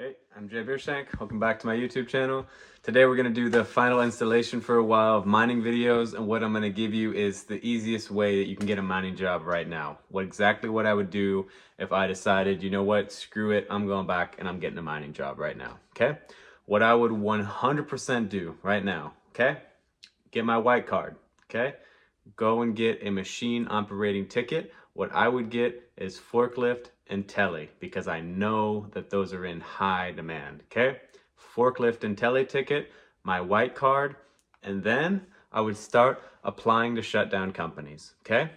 Hey, I'm Jay Beershank. Welcome back to my YouTube channel. Today we're going to do the final installation for a while of mining videos, and what I'm going to give you is the easiest way that you can get a mining job right now. Exactly what I would do if I decided, you know what, screw it, I'm going back and I'm getting a mining job right now, okay? What I would 100% do right now, okay? Get my white card, okay? Go and get a machine operating ticket. What I would get is forklift and tele, because I know that those are in high demand, okay? Forklift and tele ticket, my white card, and then I would start applying to shutdown companies, okay?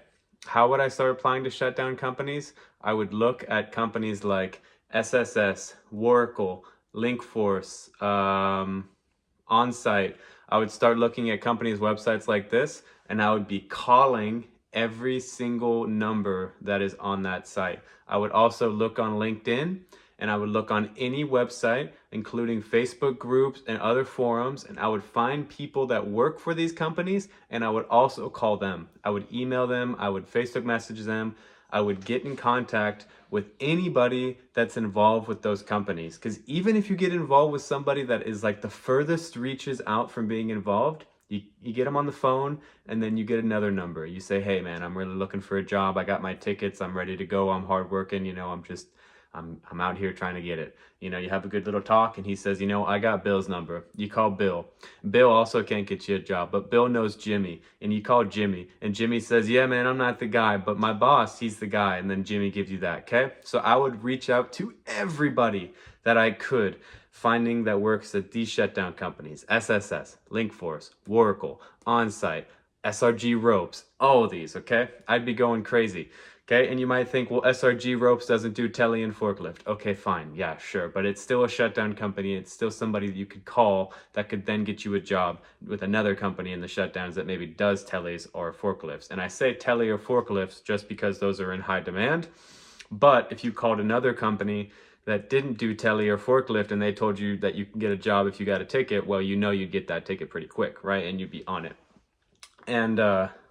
How would I start applying to shutdown companies? I would look at companies like SSS, Oracle, Linkforce, Onsite. I would start looking at companies' websites like this, and I would be calling every single number that is on that site. I would also look on LinkedIn, and I would look on any website, including Facebook groups and other forums, and I would find people that work for these companies, and I would also call them. I would email them, I would Facebook message them, I would get in contact with anybody that's involved with those companies. Because even if you get involved with somebody that is like the furthest reaches out from being involved, you get them on the phone, and then you get another number. You say, hey man, I'm really looking for a job. I got my tickets. I'm ready to go. I'm hardworking. I'm out here trying to get it. You have a good little talk, and he says, I got Bill's number. You call Bill. Bill also can't get you a job, but Bill knows Jimmy, and you call Jimmy, and Jimmy says, yeah, man, I'm not the guy, but my boss, he's the guy, and then Jimmy gives you that, okay? So I would reach out to everybody that I could, finding that works at these shutdown companies: SSS, Linkforce, Oracle, Onsite, SRG Ropes, all of these, okay? I'd be going crazy. Okay, and you might think, well, SRG Ropes doesn't do tele and forklift. Okay, fine, yeah, sure, but it's still a shutdown company. It's still somebody that you could call that could then get you a job with another company in the shutdowns that maybe does teles or forklifts. And I say tele or forklifts just because those are in high demand. But if you called another company that didn't do tele or forklift, and they told you that you can get a job if you got a ticket, well, you'd get that ticket pretty quick, right? And you'd be on it. And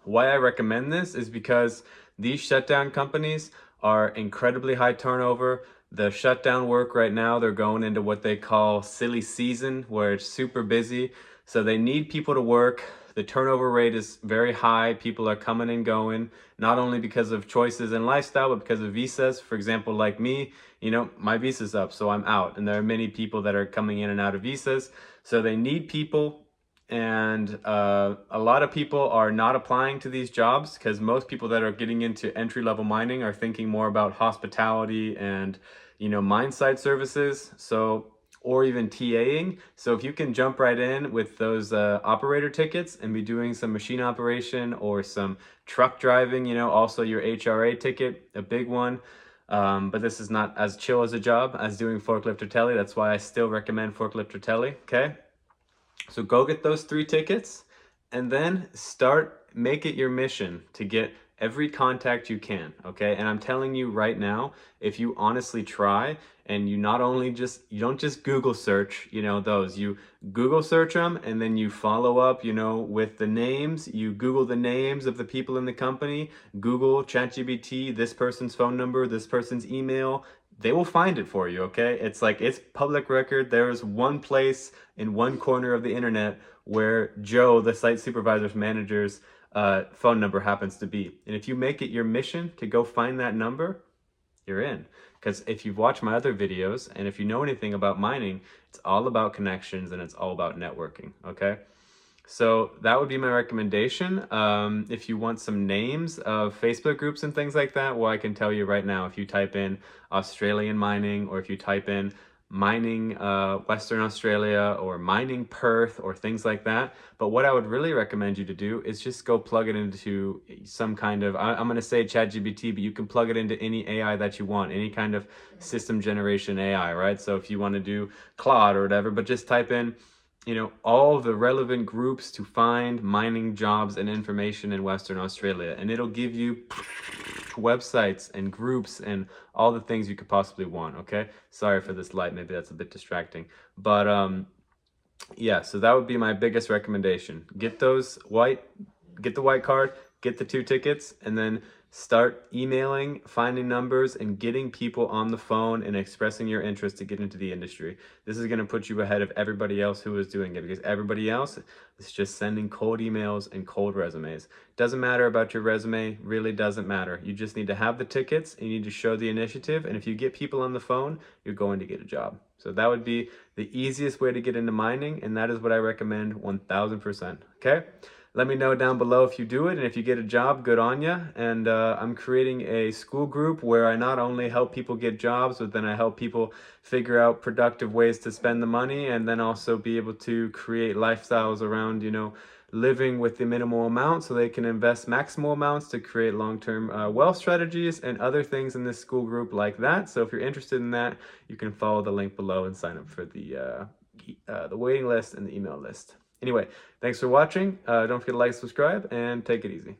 why I recommend this is because these shutdown companies are incredibly high turnover. The shutdown work right now, they're going into what they call silly season, where it's super busy. So they need people to work. The turnover rate is very high. People are coming and going, not only because of choices in lifestyle, but because of visas. For example, like me, my visa's up, so I'm out. And there are many people that are coming in and out of visas. So they need people. And a lot of people are not applying to these jobs because most people that are getting into entry-level mining are thinking more about hospitality and mine site services, or even TAing. So if you can jump right in with those operator tickets and be doing some machine operation or some truck driving, also your HRA ticket, a big one. But this is not as chill as a job as doing forklift or tele. That's why I still recommend forklift or tele, okay? So go get those 3 tickets, and then make it your mission to get every contact you can, okay? And I'm telling you right now, if you honestly try, and you don't just Google search, you Google search them, and then you follow up, with the names. You Google the names of the people in the company, Google, ChatGPT, this person's phone number, this person's email. They will find it for you, okay? It's public record. There's one place in one corner of the internet where Joe, the site supervisor's manager's phone number happens to be. And if you make it your mission to go find that number, you're in. Because if you've watched my other videos, and if you know anything about mining, it's all about connections and it's all about networking, okay? So that would be my recommendation. If you want some names of Facebook groups and things like that, well, I can tell you right now, if you type in Australian mining, or if you type in mining Western Australia, or mining Perth, or things like that. But what I would really recommend you to do is just go plug it into some kind of, I'm going to say ChatGPT, but you can plug it into any AI that you want, any kind of system generation AI, right? So if you want to do Claude or whatever, but just type in all the relevant groups to find mining jobs and information in Western Australia. And it'll give you websites and groups and all the things you could possibly want, okay? Sorry for this light, maybe that's a bit distracting. But yeah, so that would be my biggest recommendation. Get the white card, get the 2 tickets, and then Start emailing, finding numbers, and getting people on the phone and expressing your interest to get into the industry. This is going to put you ahead of everybody else who is doing it, because everybody else is just sending cold emails and cold resumes. Doesn't matter about your resume, really doesn't matter. You just need to have the tickets and you need to show the initiative. And if you get people on the phone, you're going to get a job. So that would be the easiest way to get into mining, and that is what I recommend 1000%. Okay? Let me know down below if you do it, and if you get a job, good on you. And I'm creating a school group where I not only help people get jobs, but then I help people figure out productive ways to spend the money, and then also be able to create lifestyles around, living with the minimal amount so they can invest maximal amounts to create long-term wealth strategies and other things in this school group like that. So if you're interested in that, you can follow the link below and sign up for the waiting list and the email list. Anyway, thanks for watching. Don't forget to like, subscribe, and take it easy.